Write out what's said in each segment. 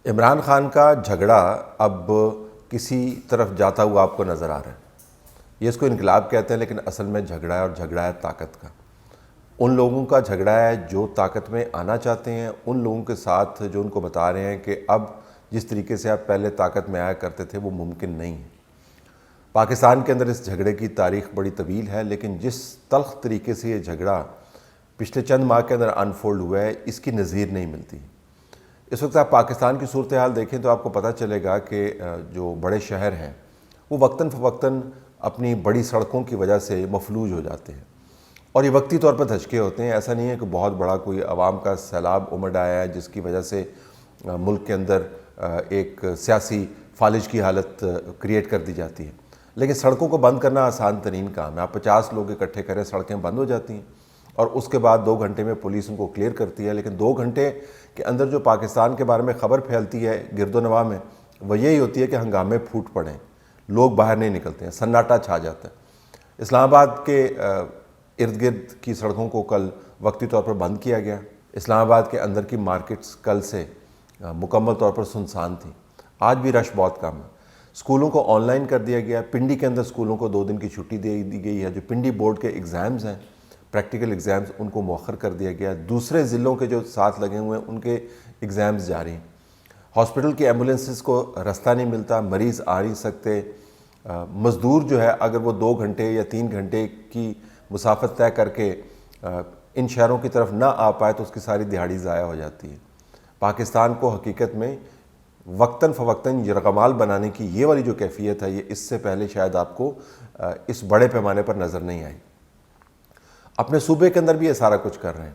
عمران خان کا جھگڑا اب کسی طرف جاتا ہوا آپ کو نظر آ رہا ہے۔ یہ اس کو انقلاب کہتے ہیں، لیکن اصل میں جھگڑا ہے، اور جھگڑا ہے طاقت کا۔ ان لوگوں کا جھگڑا ہے جو طاقت میں آنا چاہتے ہیں، ان لوگوں کے ساتھ جو ان کو بتا رہے ہیں کہ اب جس طریقے سے آپ پہلے طاقت میں آیا کرتے تھے وہ ممکن نہیں ہے۔ پاکستان کے اندر اس جھگڑے کی تاریخ بڑی طویل ہے، لیکن جس تلخ طریقے سے یہ جھگڑا پچھلے چند ماہ کے اندر انفولڈ ہوا ہے، اس کی نظیر نہیں ملتی۔ اس وقت آپ پاکستان کی صورتحال دیکھیں تو آپ کو پتہ چلے گا کہ جو بڑے شہر ہیں وہ وقتاً فوقتاً اپنی بڑی سڑکوں کی وجہ سے مفلوج ہو جاتے ہیں، اور یہ وقتی طور پر دھچکے ہوتے ہیں۔ ایسا نہیں ہے کہ بہت بڑا کوئی عوام کا سیلاب امڑ آیا ہے جس کی وجہ سے ملک کے اندر ایک سیاسی فالج کی حالت کریٹ کر دی جاتی ہے، لیکن سڑکوں کو بند کرنا آسان ترین کام ہے۔ آپ 50 لوگ اکٹھے کریں، سڑکیں بند ہو جاتی ہیں، اور اس کے بعد 2 گھنٹے میں پولیس ان کو کلیئر کرتی ہے۔ لیکن 2 گھنٹے کے اندر جو پاکستان کے بارے میں خبر پھیلتی ہے گرد و نواح میں، وہ یہی ہوتی ہے کہ ہنگامے پھوٹ پڑیں، لوگ باہر نہیں نکلتے ہیں، سناٹا چھا جاتا ہے۔ اسلام آباد کے ارد گرد کی سڑکوں کو کل وقتی طور پر بند کیا گیا۔ اسلام آباد کے اندر کی مارکیٹس کل سے مکمل طور پر سنسان تھیں۔ آج بھی رش بہت کم ہے۔ اسکولوں کو آن لائن کر دیا گیا۔ پنڈی کے اندر اسکولوں کو 2 دن کی چھٹی دے دی گئی ہے۔ جو پنڈی بورڈ کے ایگزامز ہیں، پریکٹیکل ایگزامز، ان کو مؤخر کر دیا گیا۔ دوسرے ضلعوں کے جو ساتھ لگے ہوئے ہیں ان کے ایگزامز جاری ہیں۔ ہاسپٹل کی ایمبولینسز کو رستہ نہیں ملتا، مریض آ نہیں سکتے۔ مزدور جو ہے اگر وہ 2 گھنٹے یا 3 گھنٹے کی مسافت طے کر کے ان شہروں کی طرف نہ آ پائے تو اس کی ساری دیہڑی ضائع ہو جاتی ہے۔ پاکستان کو حقیقت میں وقتاً فوقتاً یرغمال بنانے کی یہ والی جو کیفیت ہے، یہ اس سے پہلے شاید آپ کو اس بڑے پیمانے پر نظر نہیں آئی۔ اپنے صوبے کے اندر بھی یہ سارا کچھ کر رہے ہیں۔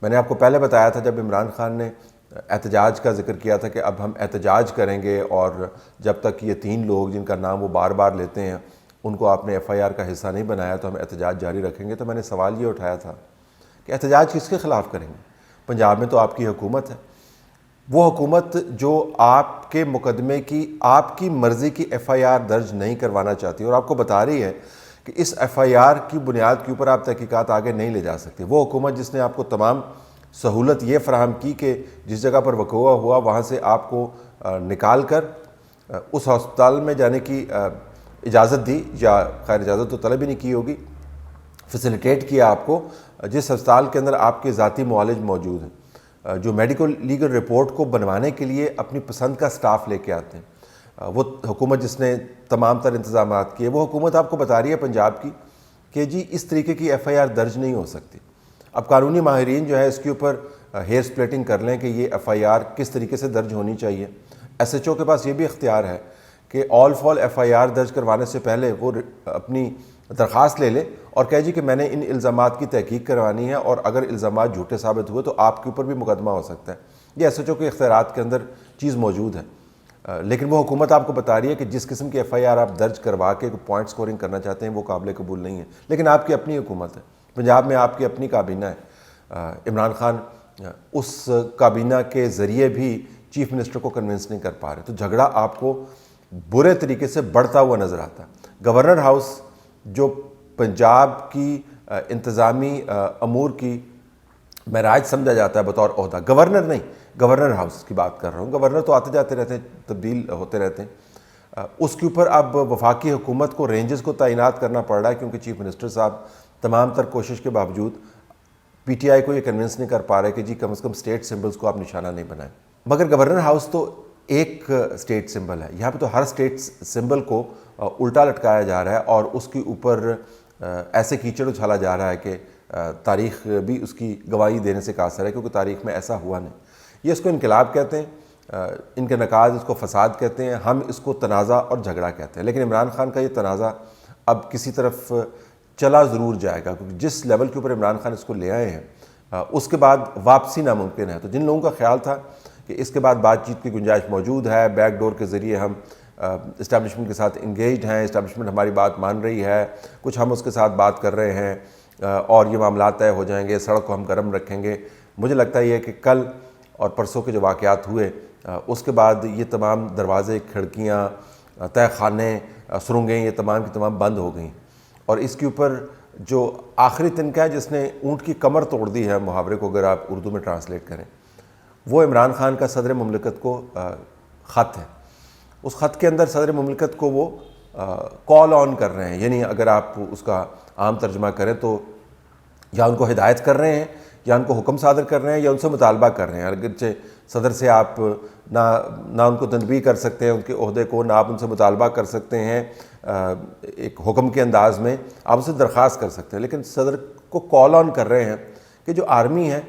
میں نے آپ کو پہلے بتایا تھا جب عمران خان نے احتجاج کا ذکر کیا تھا کہ اب ہم احتجاج کریں گے، اور جب تک یہ 3 لوگ جن کا نام وہ بار بار لیتے ہیں ان کو آپ نے ایف آئی آر کا حصہ نہیں بنایا تو ہم احتجاج جاری رکھیں گے۔ تو میں نے سوال یہ اٹھایا تھا کہ احتجاج کس کے خلاف کریں گے؟ پنجاب میں تو آپ کی حکومت ہے، وہ حکومت جو آپ کے مقدمے کی، آپ کی مرضی کی ایف آئی آر درج نہیں کروانا چاہتی، اور آپ کو بتا رہی ہے کہ اس ایف آئی آر کی بنیاد کے اوپر آپ تحقیقات آگے نہیں لے جا سکتے۔ وہ حکومت جس نے آپ کو تمام سہولت یہ فراہم کی کہ جس جگہ پر وقوع ہوا وہاں سے آپ کو نکال کر اس ہسپتال میں جانے کی اجازت دی، یا خیر اجازت تو طلب ہی نہیں کی ہوگی، فیسیلیٹیٹ کیا آپ کو، جس ہسپتال کے اندر آپ کے ذاتی معالج موجود ہیں، جو میڈیکل لیگل رپورٹ کو بنوانے کے لیے اپنی پسند کا سٹاف لے کے آتے ہیں۔ وہ حکومت جس نے تمام تر انتظامات کیے، وہ حکومت آپ کو بتا رہی ہے پنجاب کی کہ جی اس طریقے کی ایف آئی آر درج نہیں ہو سکتی۔ اب قانونی ماہرین جو ہے اس کے اوپر ہیئر سپلٹنگ کر لیں کہ یہ ایف آئی آر کس طریقے سے درج ہونی چاہیے۔ ایس ایچ او کے پاس یہ بھی اختیار ہے کہ آل فال ایف آئی آر درج کروانے سے پہلے وہ اپنی درخواست لے لے اور کہے جی کہ میں نے ان الزامات کی تحقیق کروانی ہے، اور اگر الزامات جھوٹے ثابت ہوئے تو آپ کے اوپر بھی مقدمہ ہو سکتا ہے۔ یہ ایس ایچ او کے اختیارات کے اندر چیز موجود ہے، لیکن وہ حکومت آپ کو بتا رہی ہے کہ جس قسم کی ایف آئی آر آپ درج کروا کے پوائنٹ سکورنگ کرنا چاہتے ہیں وہ قابل قبول نہیں ہے۔ لیکن آپ کی اپنی حکومت ہے، پنجاب میں آپ کی اپنی کابینہ ہے۔ عمران خان اس کابینہ کے ذریعے بھی چیف منسٹر کو کنونس نہیں کر پا رہے، تو جھگڑا آپ کو برے طریقے سے بڑھتا ہوا نظر آتا ہے۔ گورنر ہاؤس جو پنجاب کی انتظامی امور کی معراج سمجھا جاتا ہے بطور عہدہ، گورنر نہیں، گورنر ہاؤس کی بات کر رہا ہوں، گورنر تو آتے جاتے رہتے ہیں، تبدیل ہوتے رہتے ہیں، اس کے اوپر اب وفاقی حکومت کو رینجز کو تعینات کرنا پڑ رہا ہے، کیونکہ چیف منسٹر صاحب تمام تر کوشش کے باوجود پی ٹی آئی کو یہ کنونس نہیں کر پا رہے کہ جی کم از کم اسٹیٹ سمبلز کو آپ نشانہ نہیں بنائیں۔ مگر گورنر ہاؤس تو ایک اسٹیٹ سمبل ہے، یہاں پہ تو ہر اسٹیٹ سمبل کو الٹا لٹکایا جا رہا ہے، اور اس کے اوپر ایسے کیچڑ اچھالا جا رہا ہے کہ تاریخ بھی اس کی گواہی دینے سے قاصر ہے، کیونکہ تاریخ میں ایسا ہوا نہیں۔ یہ اس کو انقلاب کہتے ہیں، ان کے نقاض اس کو فساد کہتے ہیں، ہم اس کو تنازع اور جھگڑا کہتے ہیں۔ لیکن عمران خان کا یہ تنازع اب کسی طرف چلا ضرور جائے گا، کیونکہ جس لیول کے اوپر عمران خان اس کو لے آئے ہیں اس کے بعد واپسی ناممکن ہے۔ تو جن لوگوں کا خیال تھا کہ اس کے بعد بات چیت کی گنجائش موجود ہے، بیک ڈور کے ذریعے ہم اسٹیبلشمنٹ کے ساتھ انگیجڈ ہیں، اسٹیبلشمنٹ ہماری بات مان رہی ہے، کچھ ہم اس کے ساتھ بات کر رہے ہیں، اور یہ معاملات طے ہو جائیں گے، سڑک کو ہم گرم رکھیں گے، مجھے لگتا ہے یہ کہ کل اور پرسوں کے جو واقعات ہوئے اس کے بعد یہ تمام دروازے، کھڑکیاں، تہہ خانے، سرنگیں، یہ تمام کی تمام بند ہو گئیں، اور اس کے اوپر جو آخری تنکا ہے جس نے اونٹ کی کمر توڑ دی ہے، محاورے کو اگر آپ اردو میں ٹرانسلیٹ کریں، وہ عمران خان کا صدر مملکت کو خط ہے. اس خط کے اندر صدر مملکت کو وہ کال آن کر رہے ہیں، یعنی اگر آپ اس کا عام ترجمہ کریں تو یا ان کو ہدایت کر رہے ہیں یا ان کو حکم صادر کر رہے ہیں یا ان سے مطالبہ کر رہے ہیں. اگرچہ صدر سے آپ نہ ان کو تنبیہ کر سکتے ہیں ان کے عہدے کو، نہ آپ ان سے مطالبہ کر سکتے ہیں ایک حکم کے انداز میں، آپ ان سے درخواست کر سکتے ہیں، لیکن صدر کو کال آن کر رہے ہیں کہ جو آرمی ہے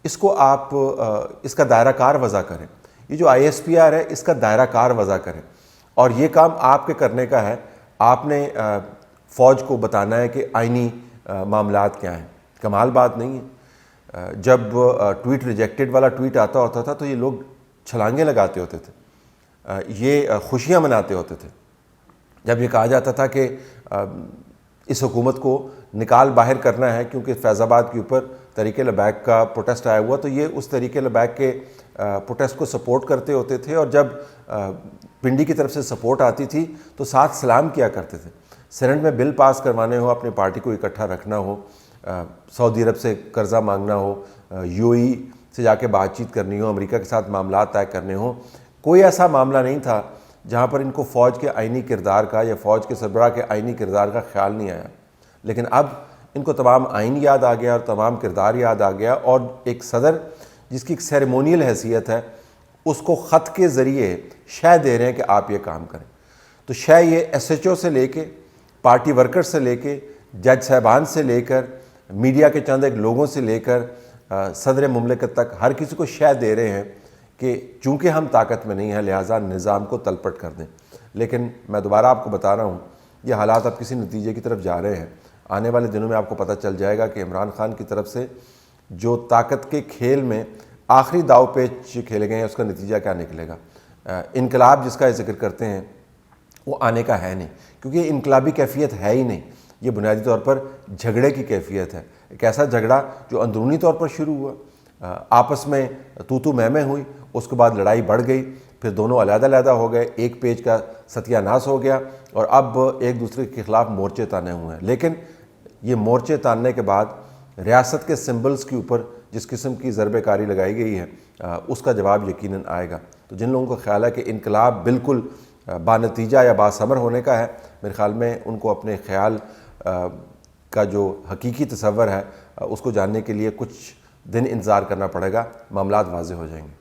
اس کو آپ اس کا دائرہ کار وضع کریں، یہ جو ISPR ہے اس کا دائرہ کار وضع کریں، اور یہ کام آپ کے کرنے کا ہے. آپ نے فوج کو بتانا ہے کہ آئینی معاملات کیا ہیں. کمال بات نہیں ہے، جب ٹویٹ ریجیکٹڈ والا ٹویٹ آتا ہوتا تھا تو یہ لوگ چھلانگیں لگاتے ہوتے تھے، یہ خوشیاں مناتے ہوتے تھے. جب یہ کہا جاتا تھا کہ اس حکومت کو نکال باہر کرنا ہے کیونکہ فیض آباد کے اوپر تحریک لبیک کا پروٹیسٹ آیا ہوا، تو یہ اس تحریک لبیک کے پروٹیسٹ کو سپورٹ کرتے ہوتے تھے، اور جب پنڈی کی طرف سے سپورٹ آتی تھی تو ساتھ سلام کیا کرتے تھے. سینٹ میں بل پاس کروانے ہو، اپنی پارٹی کو اکٹھا رکھنا ہو، سعودی عرب سے قرضہ مانگنا ہو، UAE سے جا کے بات چیت کرنی ہو، امریکہ کے ساتھ معاملات طے کرنے ہوں، کوئی ایسا معاملہ نہیں تھا جہاں پر ان کو فوج کے آئینی کردار کا یا فوج کے سربراہ کے آئینی کردار کا خیال نہیں آیا. لیکن اب ان کو تمام آئین یاد آ گیا اور تمام کردار یاد آ گیا، اور ایک صدر جس کی ایک سیریمونیل حیثیت ہے اس کو خط کے ذریعے شے دے رہے ہیں کہ آپ یہ کام کریں. تو شے یہ SHO سے لے کے، پارٹی ورکر سے لے کے، جج صاحبان سے لے کر، میڈیا کے چند ایک لوگوں سے لے کر صدر مملکت تک ہر کسی کو شے دے رہے ہیں کہ چونکہ ہم طاقت میں نہیں ہیں لہٰذا نظام کو تلپٹ کر دیں. لیکن میں دوبارہ آپ کو بتا رہا ہوں یہ حالات اب کسی نتیجے کی طرف جا رہے ہیں. آنے والے دنوں میں آپ کو پتہ چل جائے گا کہ عمران خان کی طرف سے جو طاقت کے کھیل میں آخری داؤ پیچ کھیلے گئے ہیں اس کا نتیجہ کیا نکلے گا. انقلاب جس کا ذکر کرتے ہیں وہ آنے کا ہے نہیں، کیونکہ یہ انقلابی کیفیت ہے ہی نہیں، یہ بنیادی طور پر جھگڑے کی کیفیت ہے. ایک ایسا جھگڑا جو اندرونی طور پر شروع ہوا، آپس میں تو میں ہوئی، اس کے بعد لڑائی بڑھ گئی، پھر دونوں علیحدہ علیحدہ ہو گئے، ایک پیج کا ستیہ ناس ہو گیا، اور اب ایک دوسرے کے خلاف مورچے تانے ہوئے ہیں. لیکن یہ مورچے تاننے کے بعد ریاست کے سمبلز کے اوپر جس قسم کی ضربہ کاری لگائی گئی ہے اس کا جواب یقیناً آئے گا. تو جن لوگوں کو خیال ہے کہ انقلاب بالکل بانتیجہ یا باثمر ہونے کا ہے، میرے خیال میں ان کو اپنے خیال کا جو حقیقی تصور ہے اس کو جاننے کے لیے کچھ دن انتظار کرنا پڑے گا، معاملات واضح ہو جائیں گے.